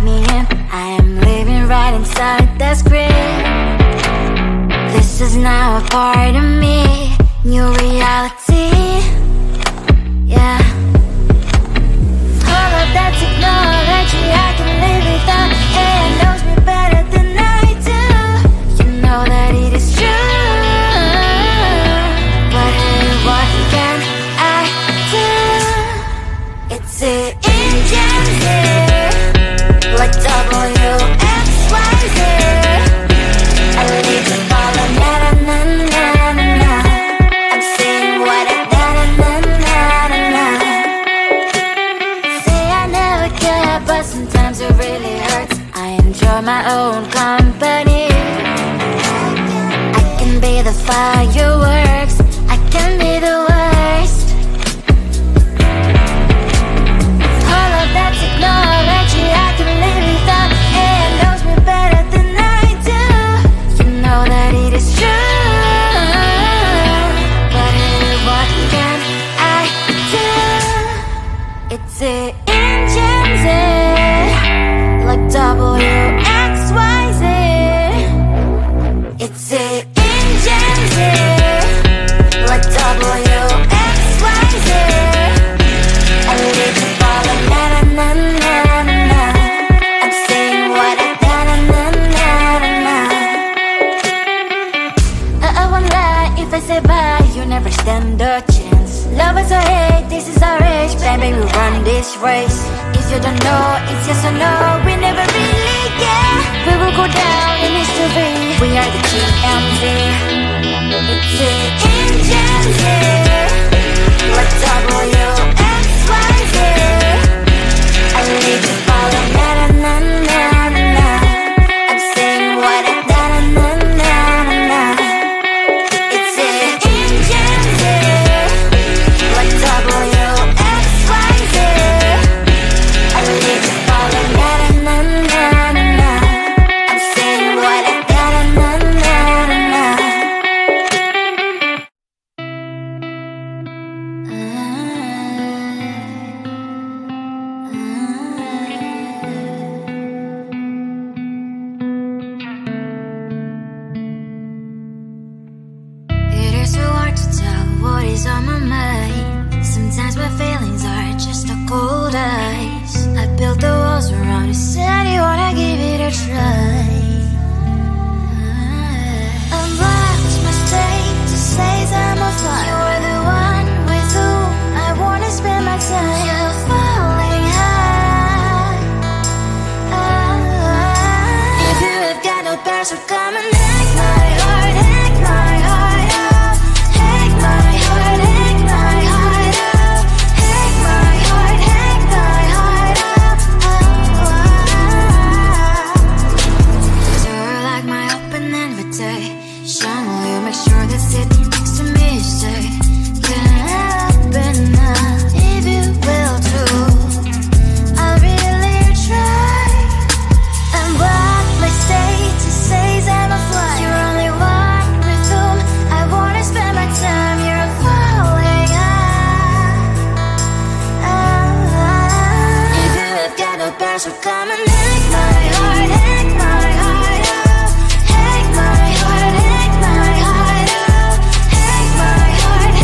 write me in. I am living right inside the script. This is now a part of me, new reality. Yeah. All of that technology I can live without. AI knows me better than I do. You know that it is true. But hey, what can I do? It's an engine here, like WXYZ. I need to follow na-na-na-na-na-na. I'm saying what I na-na-na-na-na. Say I never care, but sometimes it really hurts. I enjoy my own company. I can be the fireworks, I can be the worst. All of that technology I can live without. AI knows me better than I do. You know that it is true. But hey, what can I do? It's an engine, like WXYZ. It's an engine, like WXYZ. I live to follow na-na-na-na-na-na. I'm saying what I na-na-na-na-na. I won't lie if I say bye, you never stand a chance. Love is or hate, this is our age. Baby, we run this race. If you don't know, it's yes or no. We never really get. We will go down in history. We are the GMZ. It's an engine, like WXYZ. I need to follow na-na-na-na-na-na. I'm saying what I na-na-na-na-na. It's an engine, like WXYZ. I need to follow na-na-na-na-na-na. I'm saying what I na-na-na-na-na. It is so hard to tell what is on my mind. Sometimes my feelings are just a cold ice. I built the walls around you, said you wanna give it a try. I'm lost, my state to say I'm a fly. You're the one with whom I wanna spend my time. You're falling high. If you have got no past, so come and hack my heart, hack my heart up. Hack my heart, hack my heart up. Hack my heart, hack my heart up. You're like my open invitation. Will you make sure that sitting next to me is safe? Can I open up if you will too? I'll really try. And what my state to say is I'm a fly. You're only one with whom I wanna spend my time. You're falling high. If you have got no past, so come and hack my heart, hack my heart up. Hack my heart, hack my heart up. Hack my heart,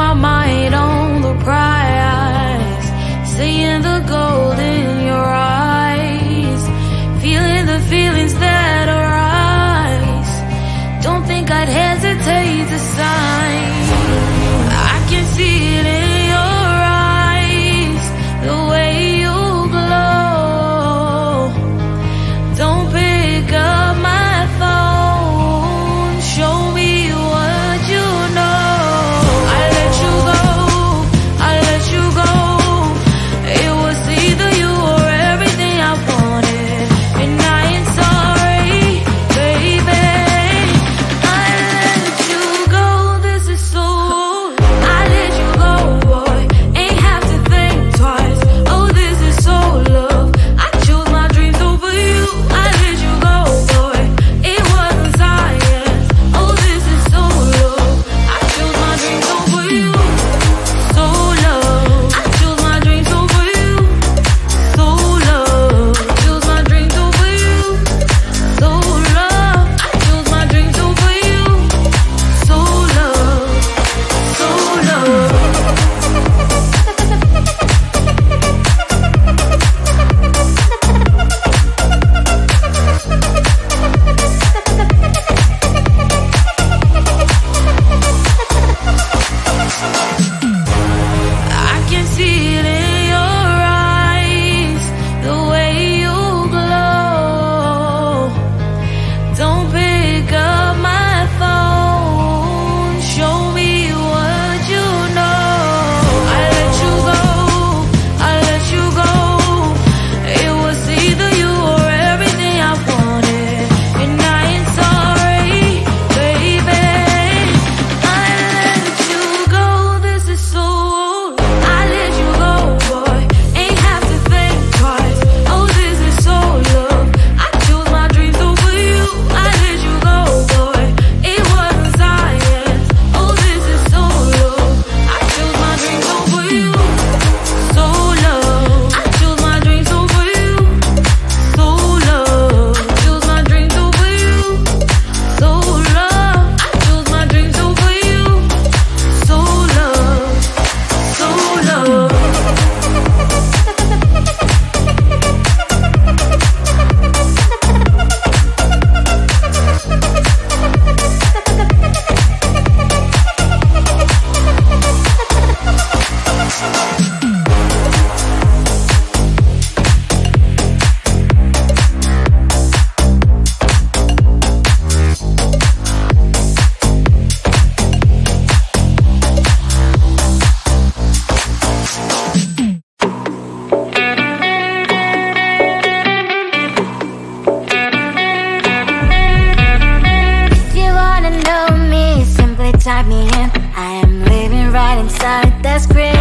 my mind on the prize, seeing the gold in your eyes, feeling the feelings that arise. Don't think I'd hesitate to sign. I can see it in your eyes, the way you glow. Don't pick up my phone, show me what you know. I let you go, I let you go. It was either you or everything I wanted, and I ain't sorry, baby. I let you go, this is so. I let you go, boy, ain't have to think twice. Oh, this is so love. I chose my dreams over you. I let you go, boy, it wasn't science. Oh, this is so love. I chose my dreams over you. So love. I chose my dreams over you. So love. I chose my dreams over you. So love. I chose my dreams over you. So love. So love. I can see it in your eyes, the way you glow. Don't pick up my phone, show me what you know. I let you go, I let you go. It was either you or everything I wanted, and I ain't sorry, baby. I let you go, this is so. I let you go, boy, ain't have to think twice. Oh, this is so love. I chose my dreams over you. I let you go, boy, it wasn't science. Oh, this is so love. I chose my dreams over you. So love. I chose my dreams over you. So love. I chose my dreams over you. So love. I chose my dreams over you. So love. So love. If you wanna know me, simply type me in. I am living right inside that screen.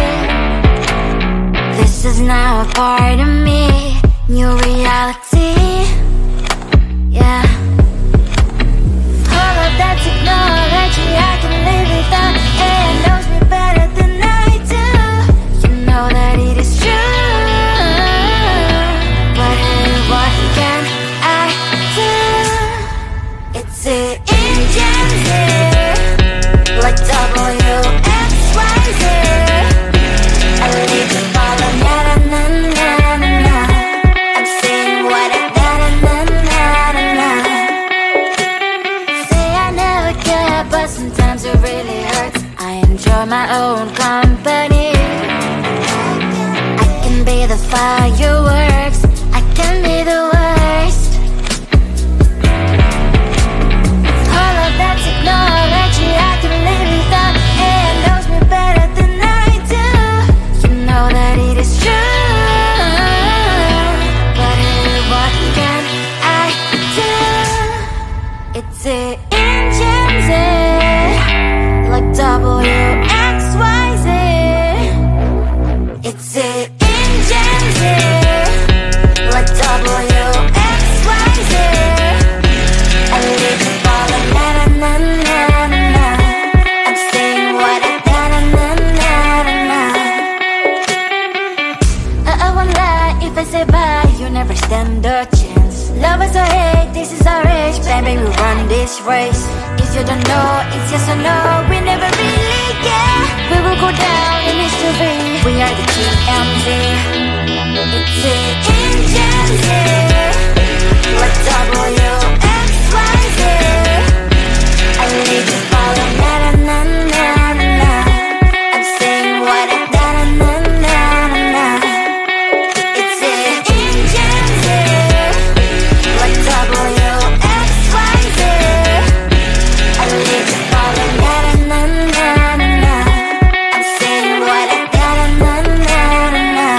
This is now a part of me, new reality. Yeah. All of that technology I can live without, and knows me better than I do. You know that it is true, but hey, what can I do? It's the engines here, like WXYZ. I leave you falling, na na na na na na. I'm saying what I na na na na na na. Say I never care, but sometimes it really hurts. I enjoy my own company. I can be the fireworks, I can be the worst. All of that technology I can live without, and knows me better than I do. You know that it is true, but hey, what can I do? It's the engines, like WXYZ. It's the engines, like WXYZ. I live you falling, na na na na na na. I'm saying what I na na na na na na. I won't lie if I say bye, you never stand a chance. Love is or hate, this is our age. Baby, we run this race. If you don't know, it's yes or no. We never really care. We will go down in history. We are the GMZ. It's the engines here. Like WXYZ. I need to follow na na na na na. I'm saying what I na na na na na. It's the engines here. Like WXYZ. I need to follow na na na na na. I'm saying what I na na na na na.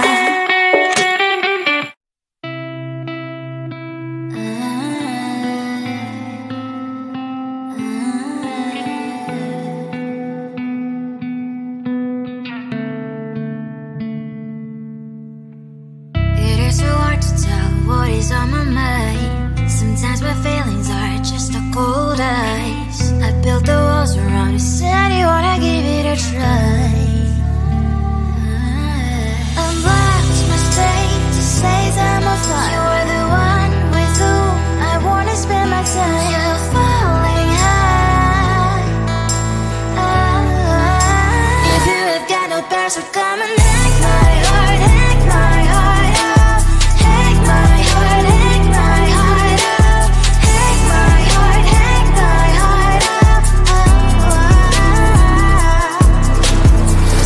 It is so hard to tell what is on my mind. Sometimes my feelings are just a cold ice. I built the walls around you, said you wanna give it a try. Unlocked my state to say I'm a fly. You are the one with whom I wanna spend my time. You're falling high. If you have got no bears, so come and hack my heart, hack my heart out. Hack my heart, hack my heart out. Hack my heart, hack my heart out.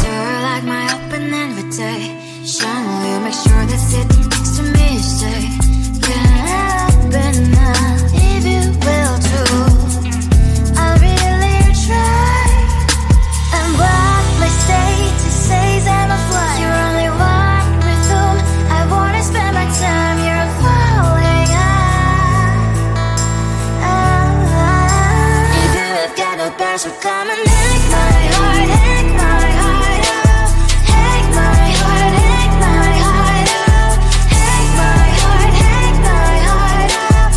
You're like my open invitation. Will you make sure that sitting next to me is safe? Can open up if you will too. I'll really try. And what my state to say I'm a fly. You're only one with whom I wanna spend my time. You're falling high. If you have got no bears, so come and hack my heart, hack my heart out. Hack my heart, hack my heart out. Hack my heart, hack my heart out.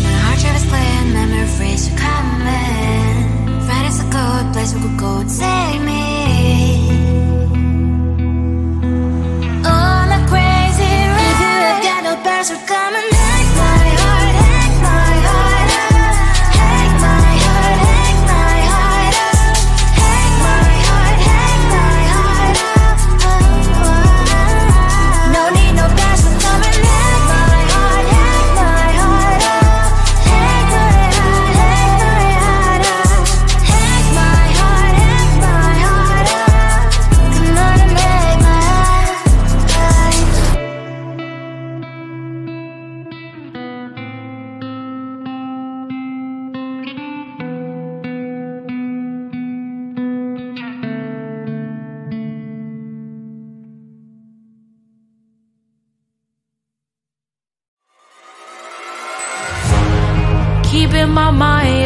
My heart drives clean, memories are coming. Right is a good place we could go and take me. On a crazy ride. If you have got no bears, so come and hack my heart, hack my heart out. Hack my heart, hack my heart out. Hack my heart, hack my heart out. No need no bears, so come and hack my heart, hack my heart out. Hack my heart, hack my heart out. Hack my heart, hack my heart out. Come on and make my heart. Keeping my mind